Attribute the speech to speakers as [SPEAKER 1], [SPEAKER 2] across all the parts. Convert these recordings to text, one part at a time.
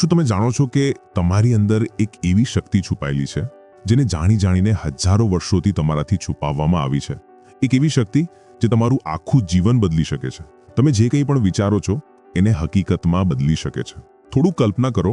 [SPEAKER 1] શું તમે જાણો છો કે તમારી અંદર એક એવી શક્તિ છુપાયેલી છે જેને જાણી જાણીને હજારો વર્ષોથી તમારાથી છુપાવવામાં આવી છે? એક એવી શક્તિ જે તમારું આખું જીવન બદલી શકે છે. તમે જે કંઈ પણ વિચારો છો એને હકીકતમાં બદલી શકે છે. થોડું કલ્પના કરો,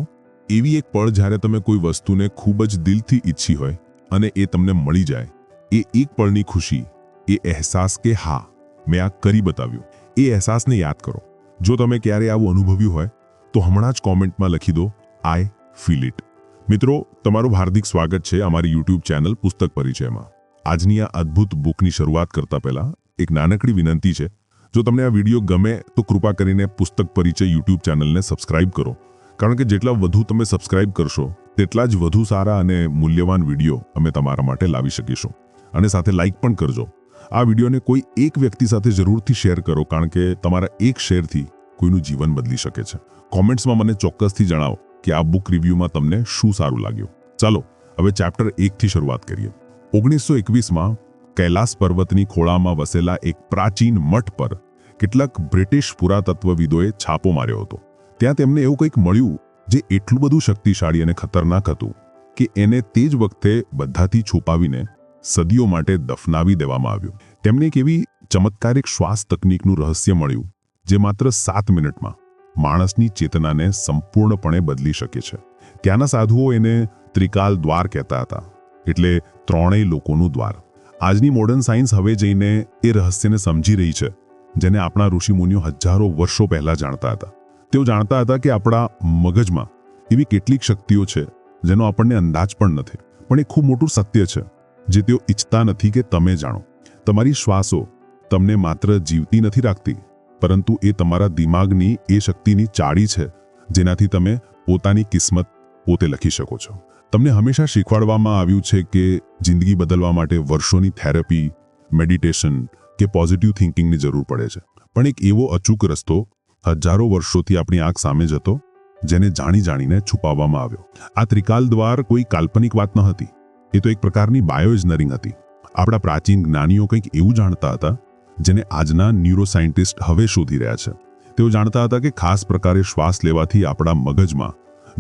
[SPEAKER 1] એવી એક પળ જ્યારે તમે કોઈ વસ્તુને ખૂબ જ દિલથી ઈચ્છી હોય અને એ તમને મળી જાય. એ એક પળની ખુશી, એ અહેસાસ કે હા, મેં આ કરી બતાવ્યું, એ અહેસાસને યાદ કરો. જો તમે ક્યારે આવું અનુભવ્યું હોય તો હમણાં જ કોમેન્ટમાં લખી દો, આઈ ફીલ ઇટ. મિત્રો, તમારું હાર્દિક સ્વાગત છે અમારી યુટ્યુબ ચેનલ પુસ્તક પરિચયમાં. આજની આ અદ્ભુત બુકની શરૂઆત કરતા પહેલા એક નાનકડી વિનંતી છે. જો તમને આ વિડીયો ગમે તો કૃપા કરીને પુસ્તક પરિચય યુટ્યુબ ચેનલને સબસ્ક્રાઇબ કરો, કારણ કે જેટલા વધુ તમે સબસ્ક્રાઇબ કરશો તેટલા જ વધુ સારા અને મૂલ્યવાન વિડીયો અમે તમારા માટે લાવી શકીશું. અને સાથે લાઇક પણ કરજો. આ વિડીયોને કોઈ એક વ્યક્તિ સાથે જરૂરથી શેર કરો, કારણ કે તમારા એક શેરથી કોઈનું જીવન બદલી શકે છે. કોમેન્ટ્સમાં મને ચોક્કસથી જણાવો કે આ બુક રિવ્યુમાં તમને શું સારું લાગ્યું. ચાલો હવે ચેપ્ટર 1 થી શરૂઆત કરીએ. 1921માં કૈલાસ પર્વતની ખોળામાં વસેલા એક પ્રાચીન મઠ પર કેટલાક બ્રિટિશ પુરાતત્વવિદોએ છાપો માર્યો હતો. ત્યાં તેમને એવું કંઈક મળ્યું જે એટલું બધું શક્તિશાળી અને ખતરનાક હતું કે એને તે જ વખતે બધાથી છુપાવીને સદીઓ માટે દફનાવી દેવામાં આવ્યું. તેમને એક એવી ચમત્કારિક શ્વાસ તકનીકનું રહસ્ય મળ્યું જે માત્ર 7 મિનિટમાં માણસની ચેતનાને સંપૂર્ણપણે બદલી શકે છે. ત્યાંના સાધુઓ એને ત્રિકાલ દ્વાર કહેતા હતા, એટલે ત્રણેય લોકોનું દ્વાર. આજની મોડર્ન સાયન્સ હવે જઈને એ રહસ્યને સમજી રહી છે, જેને આપણા ઋષિમુનિઓ હજારો વર્ષો પહેલા જાણતા હતા. તેઓ જાણતા હતા કે આપણા મગજમાં એવી કેટલીક શક્તિઓ છે જેનો આપણને અંદાજ પણ નથી, પણ એ ખૂબ મોટું સત્ય છે જે તેઓ ઈચ્છતા નથી કે તમે જાણો. તમારી શ્વાસો તમને માત્ર જીવતી નથી રાખતી, પરંતુ એ તમારા દિમાગની એ શક્તિની ચાવી છે જેનાથી તમે પોતાની કિસ્મત પોતે લખી શકો છો. તમને હંમેશા શીખવાડવામાં આવ્યું છે કે જિંદગી બદલવા માટે વર્ષોની થેરપી, મેડિટેશન કે પોઝિટિવ થિંકિંગની જરૂર પડે છે, પણ એક એવો અચૂક રસ્તો હજારો વર્ષોથી આપણી આંખ સામે જ હતો, જેને જાણી જાણીને છુપાવવામાં આવ્યો. આ ત્રિકાલ દ્વાર કોઈ કાલ્પનિક વાત ન હતી, એ તો એક પ્રકારની બાયોઇજનરિંગ હતી. આપણા પ્રાચીન જ્ઞાનીઓ કંઈક એવું જાણતા હતા જેને આજના ન્યુરોસાયન્ટિસ્ટ હવે શોધી રહ્યા છે. તેઓ જાણતા હતા કે ખાસ પ્રકારે શ્વાસ લેવાથી આપણા મગજમાં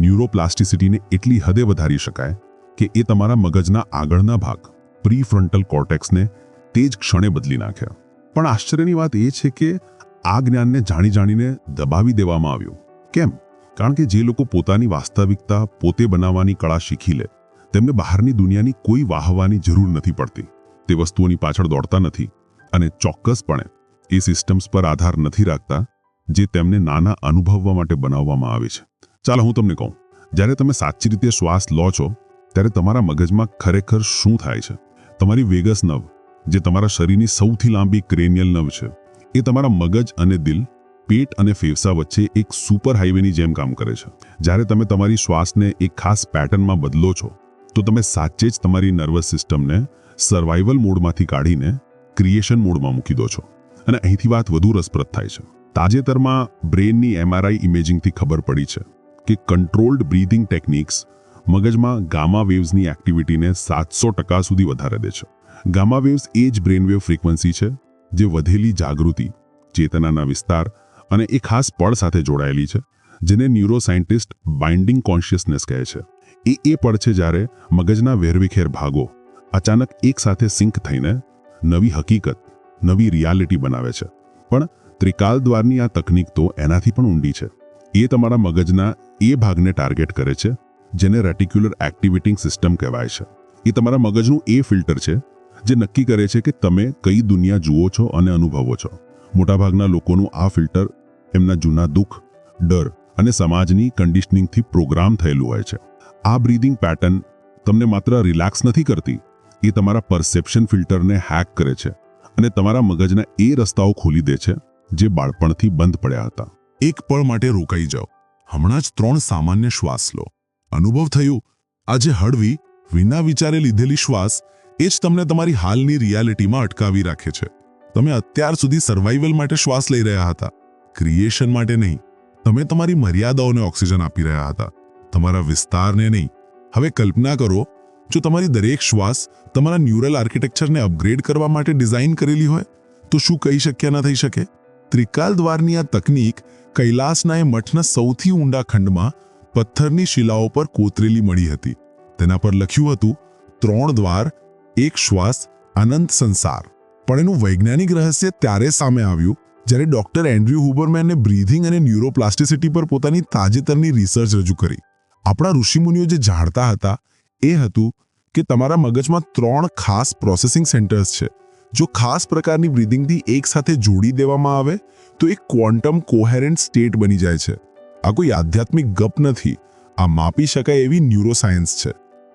[SPEAKER 1] ન્યુરોપ્લાસ્ટિસિટીને એટલી હદે વધારી શકાય કે એ તમારા મગજના આગળના ભાગ, પ્રીફ્રન્ટલ કોર્ટેક્સને તે જ ક્ષણે બદલી નાખે. પણ આશ્ચર્યની વાત એ છે કે આ જ્ઞાનને જાણી જાણીને દબાવી દેવામાં આવ્યું. કેમ? કારણ કે જે લોકો પોતાની વાસ્તવિકતા પોતે બનાવવાની કળા શીખી લે, તેમને બહારની દુનિયાની કોઈ વાહવાની જરૂર નથી પડતી. તે વસ્તુઓની પાછળ દોડતા નથી અને ચોક્કસપણે એ સિસ્ટમ્સ પર આધાર નથી રાખતા જે તેમને નાના અનુભવવા માટે બનાવવામાં આવી છે. ચાલો હું તમને કહું, જ્યારે તમે સાચી રીતે શ્વાસ લો છો ત્યારે તમારા મગજમાં ખરેખર શું થાય છે? તમારી વેગસ નર્વ, જે તમારા શરીરની સૌથી લાંબી ક્રેનિયલ નર્વ છે, એ તમારા મગજ અને દિલ, પેટ અને ફેફસા વચ્ચે એક સુપર હાઈવેની જેમ કામ કરે છે. જ્યારે તમે તમારી શ્વાસને એક ખાસ પેટર્નમાં બદલો છો તો તમે સાચે જ તમારી નર્વસ સિસ્ટમને સર્વાઇવલ મોડમાંથી કાઢીને ક્રિએશન મોડમાં મૂકી દો છો. અને અહીંથી વાત વધુ રસપ્રદ થાય છે. તાજેતરમાં બ્રેનની MRI ઇમેજિંગથી ખબર પડી છે કે કંટ્રોલ્ડ બ્રીથિંગ ટેકનિક્સ મગજમાં ગામા વેવ્સની એક્ટિવિટીને 700% સુધી વધારે દે છે. ગામા વેવ્સ એ જ બ્રેનવેવ ફ્રીક્વન્સી છે જે વધેલી જાગૃતિ, ચેતનાના વિસ્તાર અને એક ખાસ પળ સાથે જોડાયેલી છે, જેને ન્યુરોસાયન્ટિસ્ટ બાઇન્ડિંગ કોન્શિયસનેસ કહે છે. એ પળ છે જ્યારે મગજના વેરવિખેર ભાગો અચાનક એક સાથે સિંક થઈને નવી હકીકત, નવી રિયાલિટી બનાવે છે. પણ ત્રિકાલ દ્વારની આ તકનિક તો એનાથી પણ ઊંડી છે. એ તમારા મગજના એ ભાગને ટાર્ગેટ કરે છે જેને રેટિક્યુલર એક્ટિવેટિંગ સિસ્ટમ કહેવાય છે. એ તમારા મગજનું એ ફિલ્ટર છે જે નક્કી કરે છે કે તમે કઈ દુનિયા જુઓ છો અને અનુભવો છો. મોટાભાગના લોકોનું આ ફિલ્ટર એમના જૂના દુઃખ, ડર અને સમાજની કન્ડિશનિંગથી પ્રોગ્રામ થયેલું હોય છે. આ બ્રીથિંગ પેટર્ન તમને માત્ર રિલેક્સ નથી કરતી, એ તમારા પરસેપ્શન ફિલ્ટરને હેક કરે છે અને તમારા મગજના એ રસ્તાઓ ખોલી દે છે જે બાળપણથી બંધ પડ્યા હતા. એક પળ માટે રોકાઈ જાઓ. હમણાં જ 3 સામાન્ય શ્વાસ લો. અનુભવ થયું, આજે હળવી, વિના વિચારે લીધેલી શ્વાસ એ જ તમને તમારી હાલની રિયાલિટીમાં અટકાવી રાખે છે. તમે અત્યાર સુધી સર્વાઇવલ માટે શ્વાસ લઈ રહ્યા હતા, ક્રિએશન માટે નહીં. તમે તમારી મર્યાદાઓને ઓક્સિજન આપી રહ્યા હતા, તમારા વિસ્તારને નહીં. હવે કલ્પના કરો, જો તમારી દરેક શ્વાસ તમારા ન્યુરલ આર્કિટેક્ચરને અપગ્રેડ કરવા માટે ડિઝાઇન કરેલી હોય તો શું કંઈ શક્ય ન થઈ શકે? ત્રિકાલ દ્વારની આ તકનીક કૈલાસના એ મઠના સૌથી ઊંડા ખંડમાં
[SPEAKER 2] પથ્થરની શિલાઓ પર કોતરેલી મળી હતી. તેના પર લખ્યું હતું 3 દ્વાર, 1 શ્વાસ, અનંત સંસાર. પણ એનું વૈજ્ઞાનિક રહસ્ય ત્યારે સામે આવ્યું જ્યારે ડોક્ટર એન્ડ્રયુ હુબરમેને બ્રીથિંગ અને ન્યુરોપ્લાસ્ટિસિટી પર પોતાની તાજેતરની રિસર્ચ રજૂ કરી. આપણા ઋષિમુનિઓ જે જાણતા હતા એ હતું કે તમારા મગજમાં 3 ખાસ પ્રોસેસિંગ સેન્ટર્સ છે. જો ખાસ પ્રકારની બ્રીથિંગથી એકસાથે જોડી દેવામાં આવે તો એક ક્વોન્ટમ કોહેરન્ટ સ્ટેટ બની જાય છે. આ કોઈ આધ્યાત્મિક ગપ નથી, આ માપી શકાય એવી ન્યુરોસાયન્સ છે.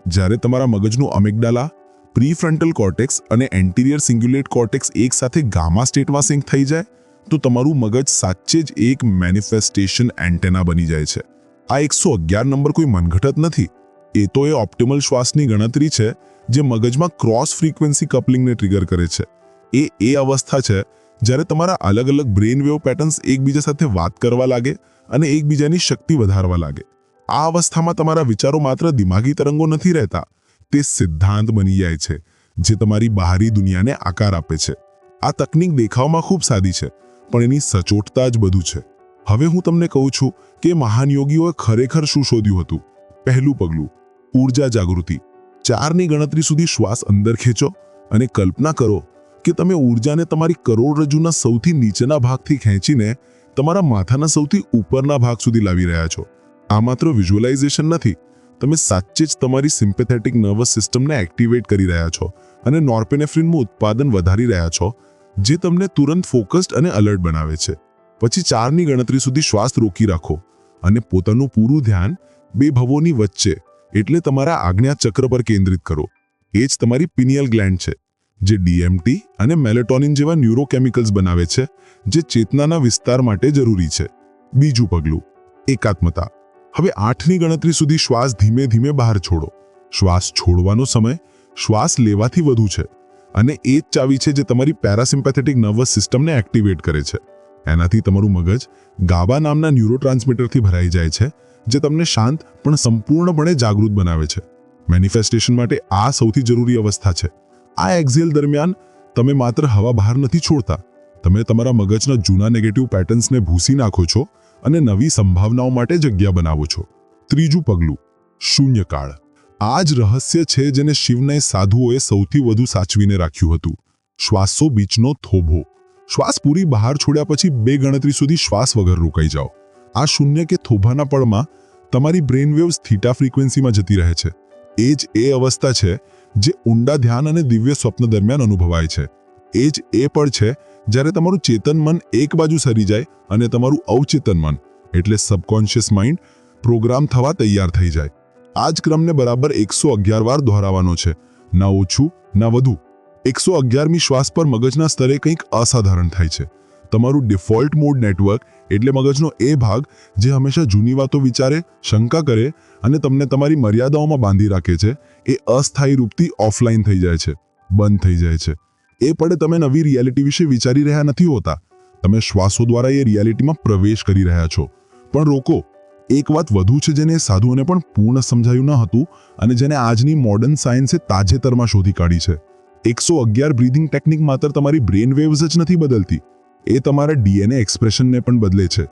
[SPEAKER 2] જ્યારે તમારા મગજનું અમિગડાલા, પ્રીફ્રન્ટલ કોર્ટેક્સ અને એન્ટિરિયર સિંગ્યુલેટ કોર્ટેક્સ એકસાથે ગામા સ્ટેટમાં સિંક થઈ જાય તો તમારું મગજ સાચે જ એક મેનિફેસ્ટેશન એન્ટેના બની જાય છે. આ 111 નંબર કોઈ મનઘટત નથી. એ તો એ ઓપ્ટિમલ શ્વાસની ગણતરી છે જે મગજમાં ક્રોસ ફ્રીક્વન્સી કપલિંગને ટ્રિગર કરે છે. એ અવસ્થા છે જ્યારે તમારા અલગ અલગ બ્રેન વેવ પેટર્ન્સ એકબીજા સાથે વાત કરવા લાગે અને એકબીજાની શક્તિ વધારવા લાગે. આ અવસ્થામાં તમારા વિચારો માત્ર દિમાગી તરંગો નથી રહેતા, તે સિદ્ધાંત બની જાય છે જે તમારી બહારી દુનિયાને આકાર આપે છે. આ તકનીક દેખાવમાં ખૂબ સાદી છે, પણ એની સચોટતા જ બધું છે. હવે હું તમને કહું છું કે મહાન યોગીઓએ ખરેખર શું શોધ્યું હતું. પહેલું પગલું, ઊર્જા જાગૃતિ. 4ની ગણતરી સુધી શ્વાસ અંદર ખેંચો અને કલ્પના કરો કે તમે ઊર્જાને તમારી કરોડરજ્જુના સૌથી નીચેના ભાગથી ખેંચીને તમારા માથાના સૌથી ઉપરના ભાગ સુધી લાવી રહ્યા છો. આ માત્ર વિઝ્યુઅલાઇઝેશન નથી, તમે સાચે જ તમારી સિમ્પેથેટિક નર્વસ સિસ્ટમને એક્ટિવેટ કરી રહ્યા છો અને નોર્પેનેફ્રિનનું ઉત્પાદન વધારી રહ્યા છો, જે તમને તુરંત ફોકસ્ડ અને અલર્ટ બનાવે છે. પછી 4ની ગણતરી સુધી શ્વાસ રોકી રાખો અને પોતાનું પૂરું ધ્યાન 2 ભવોની વચ્ચે એટલે તમારા આજ્ઞા ચક્ર પર કેન્દ્રિત કરો. એ જ તમારી પિનિયલ ગ્લેન્ડ છે જે ડીએમટી અને મેલેટોનિન જેવા ન્યુરોકેમિકલ્સ બનાવે છે જે ચેતનાના વિસ્તાર માટે જરૂરી છે. બીજું પગલું, એકાત્મતા. હવે 8ની ગણતરી સુધી શ્વાસ ધીમે ધીમે બહાર છોડો. શ્વાસ છોડવાનો સમય શ્વાસ લેવાથી વધુ છે અને એ જ ચાવી છે જે તમારી પેરાસિમ્પેથેટિક નર્વસ સિસ્ટમને એક્ટિવેટ કરે છે. એનાથી તમારું મગજ ગાબા નામના ન્યુરોટ્રાન્સમીટરથી ભરાઈ જાય છે જે તમને શાંત પણ સંપૂર્ણપણે જાગૃત બનાવે છે. મેનિફેસ્ટેશન માટે આ સૌથી જરૂરી અવસ્થા છે. આ એક્ઝેલ દરમિયાન તમે માત્ર હવા બહાર નથી છોડતા, તમે તમારા મગજના જૂના નેગેટિવ પેટર્ન્સને ભૂસી નાખો છો અને નવી સંભાવનાઓ માટે જગ્યા બનાવો છો. ત્રીજું પગલું, શૂન્યકાળ. આ જ રહસ્ય છે જેને શિવના સાધુઓએ સૌથી વધુ સાચવીને રાખ્યું હતું. શ્વાસો બીચનો થોભો. શ્વાસ પૂરી બહાર છોડ્યા પછી 2 ગણતરી સુધી શ્વાસ વગર રોકાઈ જાઓ. આ શૂન્ય કે થોભાના પળમાં તમારી બ્રેન વેવ્સ થીટા ફ્રીક્વન્સીમાં જતી રહે છે. એ જ એ અવસ્થા છે જે ઊંડા ધ્યાન અને દિવ્ય સ્વપ્ન દરમિયાન અનુભવાય છે. એ જ એ પળ છે જ્યારે તમારું ચેતન મન એક બાજુ સરી જાય અને તમારું અવચેતન મન એટલે સબકોન્શિયસ માઇન્ડ પ્રોગ્રામ થવા તૈયાર થઈ જાય. આ જ ક્રમને બરાબર 111 વાર દોહરાવવાનો છે, ના ઓછું ના વધુ. 111મી શ્વાસ પર મગજના સ્તરે કંઈક અસાધારણ થાય છે. તમારું ડિફોલ્ટ મોડ નેટવર્ક એટલે મગજનો એ ભાગ જે હંમેશા જૂની વાતો વિચારે, શંકા કરે અને તમને તમારી મર્યાદાઓમાં બાંધી રાખે છે, એ અસ્થાયી રૂપથી ઓફલાઈન થઈ જાય છે, બંધ થઈ જાય છે. એ પડે તમે નવી રિયાલિટી વિશે વિચારી રહ્યા નથી હોતા, તમે શ્વાસો દ્વારા એ રિયાલિટીમાં પ્રવેશ કરી રહ્યા છો. પણ રોકો, એક વાત વધુ છે જેને સાધુઓને પણ પૂર્ણ સમજાયું ન હતું અને જેને આજની મોડર્ન સાયન્સે તાજેતરમાં શોધી કાઢી છે. 111 બ્રીથિંગ ટેકનિક માત્ર તમારી બ્રેન વેવ્સ જ નથી બદલતી, એ તમારા ડીએનએ એક્સપ્રેશનને પણ બદલે છે.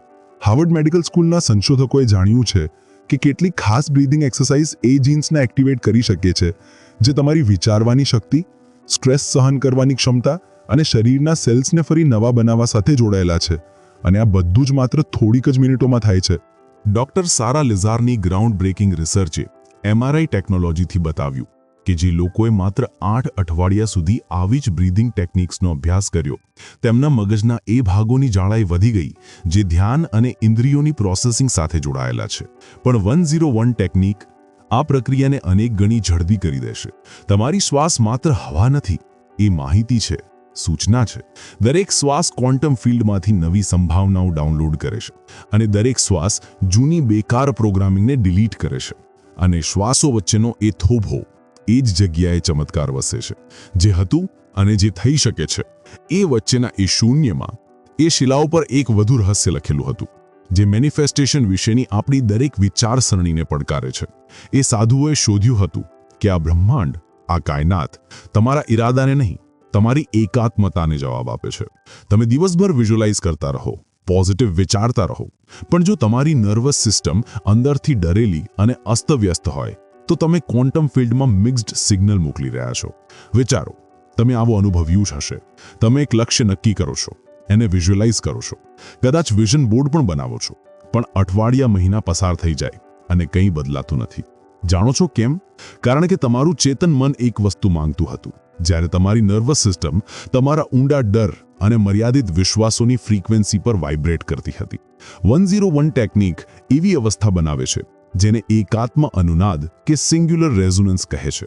[SPEAKER 2] હાર્વર્ડ મેડિકલ સ્કૂલના સંશોધકોએ જાણ્યું છે કે કેટલીક ખાસ બ્રીથિંગ એક્સરસાઇઝ એ જીન્સને એક્ટિવેટ કરી શકે છે જે તમારી વિચારવાની શક્તિ, સ્ટ્રેસ સહન કરવાની ક્ષમતા અને શરીરના સેલ્સને ફરી નવા બનાવવા સાથે જોડાયેલા છે. અને આ બધું જ માત્ર થોડીક જ મિનિટોમાં થાય છે. ડોક્ટર સારા લિઝારની ગ્રાઉન્ડ બ્રેકિંગ રિસર્ચે એમઆરઆઈ ટેકનોલોજીથી બતાવ્યું કે જે લોકોએ માત્ર 8 અઠવાડિયા સુધી આવી જ બ્રીથિંગ ટેકનિક્સનો અભ્યાસ કર્યો, તેમના મગજના એ ભાગોની જાડાઈ વધી ગઈ જે ધ્યાન અને ઇન્દ્રિયોની પ્રોસેસિંગ સાથે જોડાયેલા છે. પણ 101 ટેકનિક આ પ્રક્રિયાને અનેક ગણી ઝડપી કરી દેશે. તમારી શ્વાસ માત્ર હવા નથી, એ માહિતી છે, સૂચના છે. દરેક શ્વાસ ક્વોન્ટમ ફિલ્ડમાંથી નવી સંભાવનાઓ ડાઉનલોડ કરે છે અને દરેક શ્વાસ જૂની બેકાર પ્રોગ્રામિંગને ડિલીટ કરે છે. અને શ્વાસો વચ્ચેનો એ થોભો, એ જ જગ્યાએ ચમત્કાર વસે છે. જે હતું અને જે થઈ શકે છે એ વચ્ચેના એ શૂન્યમાં એ શિલાઓ પર એક વધુ રહસ્ય લખેલું હતું જે મેનિફેસ્ટેશન વિશેની આપણી દરેક વિચારસરણીને પડકારે છે. એ સાધુઓએ શોધ્યું હતું કે આ બ્રહ્માંડ, આ કાયનાત તમારા ઈરાદાને નહીં, તમારી એકાત્મતાને જવાબ આપે છે. તમે દિવસભર વિઝ્યુઅલાઇઝ કરતા રહો, પોઝિટિવ વિચારતા રહો. પણ જો તમારી નર્વસ સિસ્ટમ અંદરથી ડરેલી અને અસ્તવ્યસ્ત હોય તો તમે ક્વોન્ટમ ફિલ્ડમાં મિક્સ્ડ સિગ્નલ મોકલી રહ્યા છો. વિચારો, તમે આવો અનુભવ્યું જ હશે. તમે એક લક્ષ્ય નક્કી કરો છો, એને વિઝ્યુઅલાઇઝ કરો છો, કદાચ વિઝન બોર્ડ પણ બનાવો છો, પણ અઠવાડિયા મહિના પસાર થઈ જાય અને કંઈ બદલાતું નથી. જાણો છો કેમ? કારણ કે તમારું ચેતન મન એક વસ્તુ માંગતું હતું, જ્યારે તમારી નર્વસ સિસ્ટમ તમારા ઊંડા ડર અને મર્યાદિત વિશ્વાસોની ફ્રીક્વન્સી પર વાઇબ્રેટ કરતી હતી. 101 ટેકનિક એવી અવસ્થા બનાવે છે જેને એકાત્મ અનુનાદ કે સિંગ્યુલર રેઝોનન્સ કહે છે.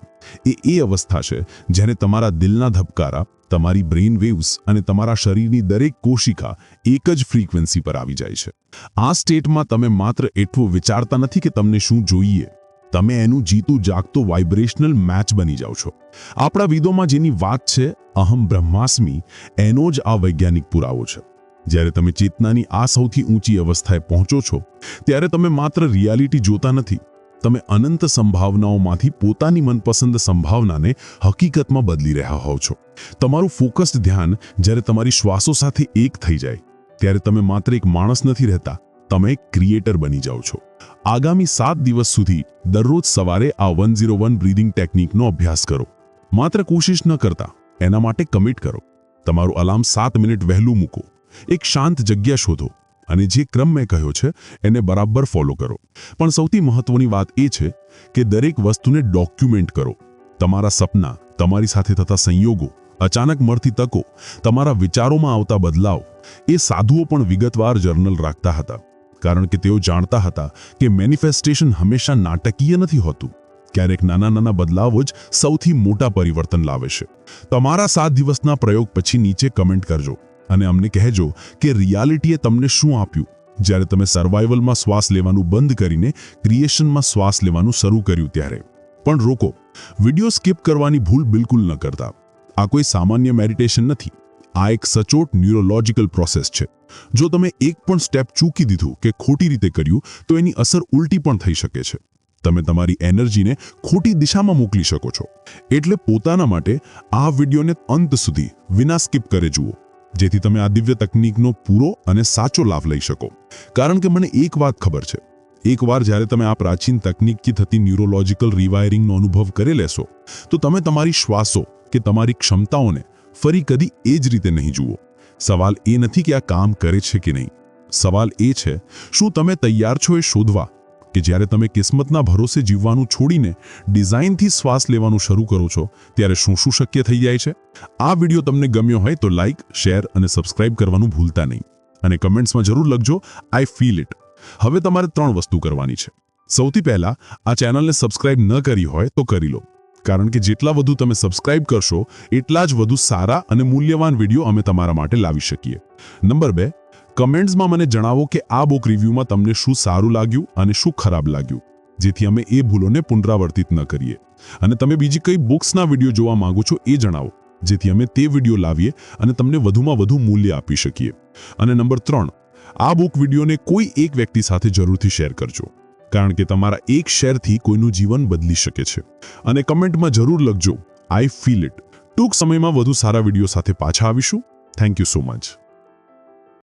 [SPEAKER 2] એ અવસ્થા છે જેને તમારા દિલના ધબકારા, તમારી બ્રેઇન વેવ્સ અને તમારા શરીરની દરેક કોશિકા એક જ ફ્રીક્વન્સી પર આવી જાય છે. આ સ્ટેટમાં તમે માત્ર એટલું વિચારતા નથી કે તમને શું જોઈએ, તમે એનું જીતું જાગતો વાઇબ્રેશનલ મેચ બની જાઓ છો. આપણા વિદોમાં જેની વાત છે અહમ બ્રહ્માસ્મિ, એનો જ આ વૈજ્ઞાનિક પુરાવો છે. જ્યારે તમે ચેતનાની આ સૌથી ઊંચી અવસ્થાએ પહોંચો છો ત્યારે તમે માત્ર રિયાલિટી જોતા નથી, તમે અનંત સંભાવનાઓમાંથી પોતાની મનપસંદ સંભાવનાને હકીકતમાં બદલી રહ્યા હોવ છો. તમારું ફોકસ્ડ ધ્યાન જ્યારે તમારી શ્વાસો સાથે એક થઈ જાય ત્યારે તમે માત્ર એક માણસ નથી રહેતા, તમે એક ક્રિએટર બની જાઓ છો. આગામી 7 દિવસ સુધી દરરોજ સવારે આ 101 બ્રીથિંગ ટેકનિકનો અભ્યાસ કરો. માત્ર કોશિશ ન કરતા, એના માટે કમિટ કરો. તમારું અલાર્મ 7 મિનિટ વહેલું મૂકો, એક શાંત જગ્યા શોધો અને જે ક્રમ મેં કહ્યો છે એને બરાબર ફોલો કરો. પણ સૌથી મહત્વની વાત એ છે કે દરેક વસ્તુને ડોક્યુમેન્ટ કરો. તમારા સપના, તમારી સાથે થતા સંયોગો, અચાનક મળતી તકો, તમારા વિચારોમાં આવતા બદલાવ, એ સાધુઓ પણ વિગતવાર જર્નલ રાખતા હતા, કારણ કે તેઓ જાણતા હતા કે મેનિફેસ્ટેશન હંમેશા નાટકીય નથી હોતું. ક્યારેક નાના નાના બદલાવો જ સૌથી મોટા પરિવર્તન લાવે છે. તમારા 7 દિવસના પ્રયોગ પછી નીચે કમેન્ટ કરજો અને અમને કહેજો કે રિયાલિટીએ તમને શું આપ્યું જ્યારે તમે સર્વાઇવલમાં શ્વાસ લેવાનું બંધ કરીને ક્રિએશનમાં શ્વાસ લેવાનું શરૂ કર્યું ત્યારે. પણ રોકો, વિડિયો સ્કીપ કરવાની ભૂલ બિલકુલ ન કરતા. આ કોઈ સામાન્ય મેડિટેશન નથી, આ એક સચોટ ન્યુરોલોજિકલ પ્રોસેસ છે. જો તમે એક પણ સ્ટેપ ચૂકી દીધું કે ખોટી રીતે કર્યું તો એની અસર ઉલટી પણ થઈ શકે છે. તમે તમારી એનર્જીને ખોટી દિશામાં મોકલી શકો છો. એટલે પોતાના માટે આ વિડિયોને અંત સુધી વિના સ્કીપ કરે જુઓ, જેથી તમે આ દિવ્ય તકનીકનો પૂરો અને સાચો લાભ લઈ શકો. કારણ કે મને એક વાત ખબર છે, એકવાર જ્યારે તમે આ પ્રાચીન તકનીકથી થતી ન્યુરોલોજિકલ રિવાયરિંગનો અનુભવ કરી લેશો તો તમે તમારી શ્વાસો કે તમારી ક્ષમતાઓને ફરી કદી એ જ રીતે નહીં જુઓ. સવાલ એ નથી કે આ કામ કરે છે કે નહીં, સવાલ એ છે શું તમે તૈયાર છો એ શોધવા કે જ્યારે તમે કિસ્મતના ભરોસે જીવવાનું છોડીને ડિઝાઇનથી શ્વાસ લેવાનું શરૂ કરો છો ત્યારે શું શું શક્ય થઈ જાય છે. આ વિડિયો તમને ગમ્યો હોય તો લાઇક, શેર અને સબસ્ક્રાઇબ કરવાનું ભૂલતા નહીં અને કમેન્ટ્સમાં જરૂર લખજો આઈ ફીલ ઇટ. હવે તમારે 3 વસ્તુ કરવાની છે. સૌથી પહેલા, આ ચેનલને સબસ્ક્રાઇબ ન કરી હોય તો કરી લો, કારણ કે જેટલા વધુ તમે સબસ્ક્રાઇબ કરશો એટલા જ વધુ સારા અને મૂલ્યવાન વિડિયો અમે તમારા માટે લાવી શકીએ. નંબર 2, કમેન્ટ્સમાં મને જણાવો કે આ બુક રિવ્યૂમાં તમને શું સારું લાગ્યું અને શું ખરાબ લાગ્યું, જેથી અમે એ ભૂલોને પુનરાવર્તિત ન કરીએ. અને તમે બીજી કઈ બુક્સના વિડિયો જોવા માંગો છો એ જણાવો, જેથી અમે તે વિડિયો લાવીએ અને તમને વધુમાં વધુ મૂલ્ય આપી શકીએ. અને નંબર 3, આ બુક વિડિયોને કોઈ એક વ્યક્તિ સાથે જરૂરથી શેર કરજો, કારણ કે તમારા એક શેરથી કોઈનું જીવન બદલી શકે છે. અને કમેન્ટમાં જરૂર લખજો આઈ ફીલ ઇટ. ટૂંક સમયમાં વધુ સારા વિડિયો સાથે પાછા આવીશું. Thank you so much.